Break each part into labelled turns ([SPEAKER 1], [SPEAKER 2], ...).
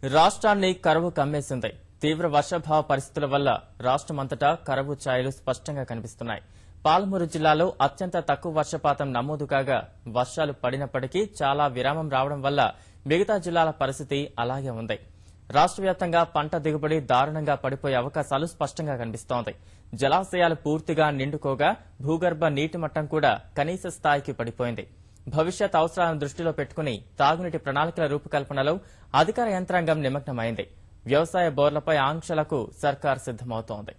[SPEAKER 1] రాష్ట్రాన్ని కరువు కమ్మేసింది. తీవ్ర వర్షాభావ పరిస్థితుల వల్ల రాష్ట్రమంతటా కరువు ఛాయలు స్పష్టంగా కనిపిస్తున్నాయి. పాలమూరు జిల్లాలో అత్యంత తక్కువ వర్షపాతం నమోదు కాగా వర్షాలు పడినప్పటికీ చాలా విరామం రావడం వల్ల మిగతా జిల్లాల పరిస్థితి అలాగే ఉంది. రాష్ట్ర వ్యాప్తంగా పంట దిగుబడి దారుణంగా పడిపోయే అవకాశాలు స్పష్టంగా కనిపిస్తోంది. జలాశయాలు పూర్తిగా నిండుకోగా భూగర్భ నీటి మట్టం కూడా కనీస స్థాయికి పడిపోయింది. భవిష్యత్ అవసరాలను దృష్టిలో పెట్టుకుని తాగునీటి ప్రణాళికల రూపకల్పనలో అధికార యంత్రాంగం నిమగ్నమైంది. వ్యవసాయ బోర్లపై ఆంక్షలకు సర్కార్ సిద్దమవుతోంది.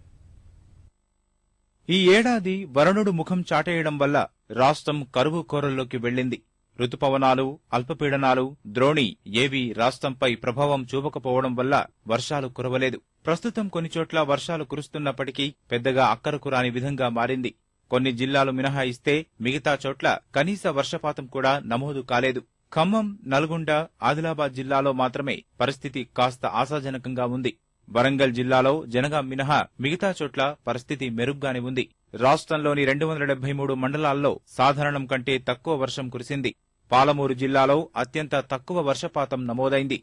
[SPEAKER 2] ఈ ఏడాది వరుణుడు ముఖం చాటేయడం వల్ల రాష్ట్రం కరువు కోరల్లోకి వెళ్లింది. రుతుపవనాలు, అల్పపీడనాలు, ద్రోణి ఏవీ రాష్ట్రంపై ప్రభావం చూపకపోవడం వల్ల వర్షాలు కురవలేదు. ప్రస్తుతం కొన్ని చోట్ల వర్షాలు కురుస్తున్నప్పటికీ పెద్దగా అక్కరకు రాని విధంగా మారింది. కొన్ని జిల్లాలు మినహాయిస్తే మిగతా చోట్ల కనీస వర్షపాతం కూడా నమోదు కాలేదు. ఖమ్మం, నల్గొండ, ఆదిలాబాద్ జిల్లాలో మాత్రమే పరిస్థితి కాస్త ఆశాజనకంగా ఉంది. వరంగల్ జిల్లాలో జనగాం మినహా మిగతా చోట్ల పరిస్థితి మెరుగ్గానే ఉంది. రాష్ట్రంలోని 273 మండలాల్లో సాధారణం కంటే తక్కువ వర్షం కురిసింది. పాలమూరు జిల్లాలో అత్యంత తక్కువ వర్షపాతం నమోదైంది.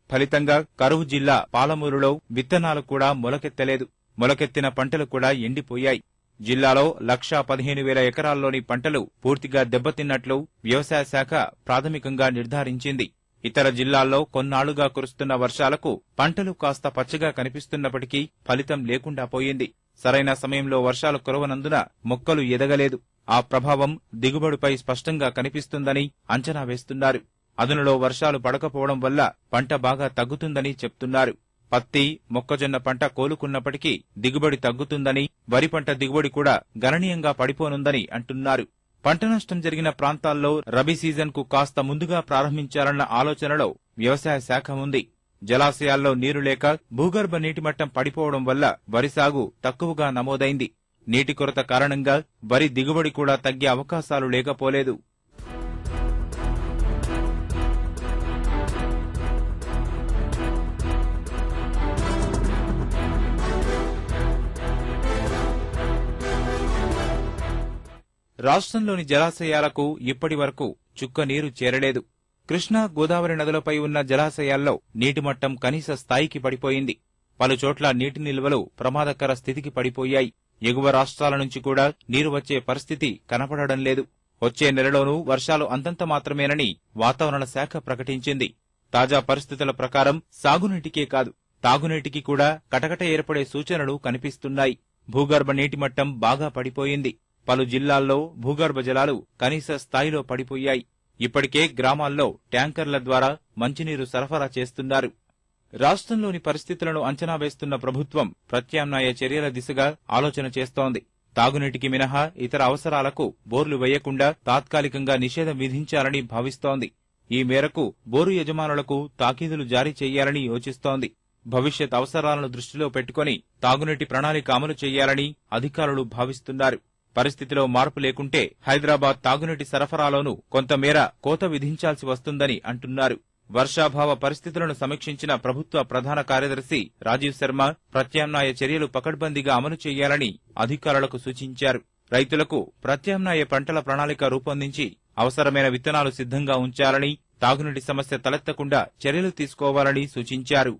[SPEAKER 2] ఫలితంగా కరువు జిల్లా పాలమూరులో విత్తనాలు కూడా మొలకెత్తలేదు. మొలకెత్తిన పంటలు కూడా ఎండిపోయాయి. జిల్లాలో 1,15,000 ఎకరాల్లోని పంటలు పూర్తిగా దెబ్బతిన్నట్లు వ్యవసాయ శాఖ ప్రాథమికంగా నిర్ధారించింది. ఇతర జిల్లాల్లో కొన్నాళ్లుగా కురుస్తున్న వర్షాలకు పంటలు కాస్త పచ్చగా కనిపిస్తున్నప్పటికీ ఫలితం లేకుండా పోయింది. సరైన సమయంలో వర్షాలు కురవనందున మొక్కలు ఎదగలేదు. ఆ ప్రభావం దిగుబడిపై స్పష్టంగా కనిపిస్తుందని అంచనా వేస్తున్నారు. అదునులో వర్షాలు పడకపోవడం వల్ల పంట బాగా తగ్గుతుందని చెప్తున్నారు. పత్తి, మొక్కజొన్న పంట కోలుకున్నప్పటికీ దిగుబడి తగ్గుతుందని, వరి పంట దిగుబడి కూడా గణనీయంగా పడిపోనుందని అంటున్నారు. పంట నష్టం జరిగిన ప్రాంతాల్లో రబీ సీజన్కు కాస్త ముందుగా ప్రారంభించాలన్న ఆలోచనలో వ్యవసాయ శాఖ ఉంది. జలాశయాల్లో నీరు లేక భూగర్భ నీటిమట్టం పడిపోవడం వల్ల వరి సాగు తక్కువగా నమోదైంది. నీటి కొరత కారణంగా వరి దిగుబడి కూడా తగ్గే అవకాశాలు లేకపోలేదు. రాష్ట్రంలోని జలాశయాలకు ఇప్పటి వరకు చుక్క నీరు చేరలేదు. కృష్ణా, గోదావరి నదులపై ఉన్న జలాశయాల్లో నీటిమట్టం కనీస స్థాయికి పడిపోయింది. పలుచోట్ల నీటి నిల్వలు ప్రమాదకర స్థితికి పడిపోయాయి. ఎగువ రాష్ట్రాల నుంచి కూడా నీరు వచ్చే పరిస్థితి కనపడడం లేదు. వచ్చే నెలలోనూ వర్షాలు అంతంత మాత్రమేనని వాతావరణ శాఖ ప్రకటించింది. తాజా పరిస్థితుల ప్రకారం సాగునీటికే కాదు, తాగునీటికి కూడా కటకట ఏర్పడే సూచనలు కనిపిస్తున్నాయి. భూగర్భ నీటిమట్టం బాగా పడిపోయింది. పలు జిల్లాల్లో భూగర్భ జలాలు కనీస స్థాయిలో పడిపోయాయి. ఇప్పటికే గ్రామాల్లో ట్యాంకర్ల ద్వారా మంచినీరు సరఫరా చేస్తున్నారు. రాష్ట్రంలోని పరిస్థితులను అంచనా వేస్తున్న ప్రభుత్వం ప్రత్యామ్నాయ చర్యల దిశగా ఆలోచన చేస్తోంది. తాగునీటికి మినహా ఇతర అవసరాలకు బోర్లు వేయకుండా తాత్కాలికంగా నిషేధం విధించాలని భావిస్తోంది. ఈ మేరకు బోరు యజమానులకు తాకీదులు జారీ చేయాలని యోచిస్తోంది. భవిష్యత్ అవసరాలను దృష్టిలో పెట్టుకుని తాగునీటి ప్రణాళిక అమలు చేయాలని అధికారులు భావిస్తున్నారు. పరిస్థితిలో మార్పు లేకుంటే హైదరాబాద్ తాగునీటి సరఫరాలోనూ కొంతమేర కోత విధించాల్సి వస్తుందని అంటున్నారు. వర్షాభావ పరిస్థితులను సమీక్షించిన ప్రభుత్వ ప్రధాన కార్యదర్శి రాజీవ్ శర్మ ప్రత్యామ్నాయ చర్యలు పకడ్బందీగా అమలు చేయాలని అధికారులకు సూచించారు. రైతులకు ప్రత్యామ్నాయ పంటల ప్రణాళిక రూపొందించి అవసరమైన విత్తనాలు సిద్ధంగా ఉంచాలని, తాగునీటి సమస్య తలెత్తకుండా చర్యలు తీసుకోవాలని సూచించారు.